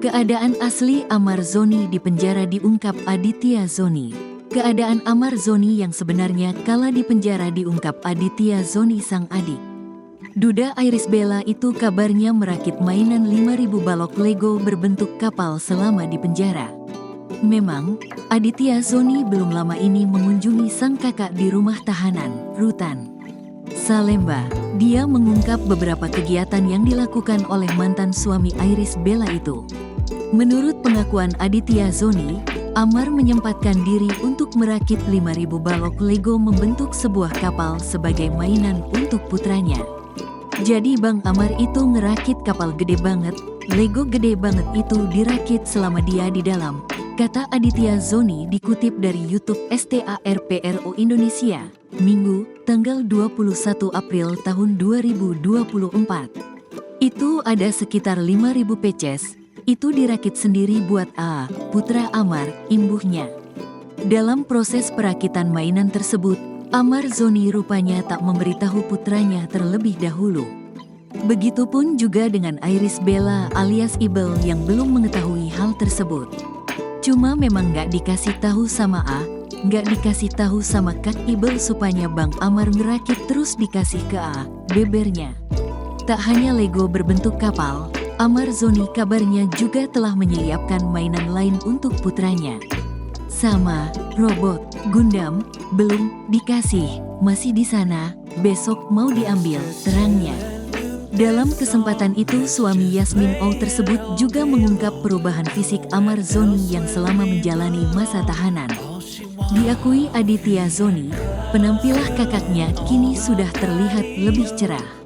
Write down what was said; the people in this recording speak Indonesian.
Keadaan asli Amar Zoni di penjara diungkap Aditya Zoni. Keadaan Amar Zoni yang sebenarnya kala di penjara diungkap Aditya Zoni sang adik. Duda Iris Bella itu kabarnya merakit mainan 5.000 balok Lego berbentuk kapal selama di penjara. Memang, Aditya Zoni belum lama ini mengunjungi sang kakak di rumah tahanan, Rutan Salemba. Dia mengungkap beberapa kegiatan yang dilakukan oleh mantan suami Iris Bella itu. Menurut pengakuan Aditya Zoni, Amar menyempatkan diri untuk merakit 5.000 balok Lego membentuk sebuah kapal sebagai mainan untuk putranya. Jadi Bang Amar itu ngerakit kapal gede banget, Lego gede banget itu dirakit selama dia di dalam, kata Aditya Zoni dikutip dari YouTube STARPRO Indonesia, Minggu, tanggal 21 April tahun 2024. Itu ada sekitar 5.000 peces. Itu dirakit sendiri buat putra Amar, imbuhnya. Dalam proses perakitan mainan tersebut, Amar Zoni rupanya tak memberitahu putranya terlebih dahulu. Begitupun juga dengan Iris Bella alias Ibel yang belum mengetahui hal tersebut. Cuma memang gak dikasih tahu sama gak dikasih tahu sama Kak Ibel supaya Bang Amar ngerakit terus dikasih ke bebernya. Tak hanya Lego berbentuk kapal, Amar Zoni kabarnya juga telah menyiapkan mainan lain untuk putranya. Sama, robot, Gundam, belum dikasih, masih di sana, besok mau diambil, terangnya. Dalam kesempatan itu suami Yasmin O tersebut juga mengungkap perubahan fisik Amar Zoni yang selama menjalani masa tahanan. Diakui Aditya Zoni, penampilan kakaknya kini sudah terlihat lebih cerah.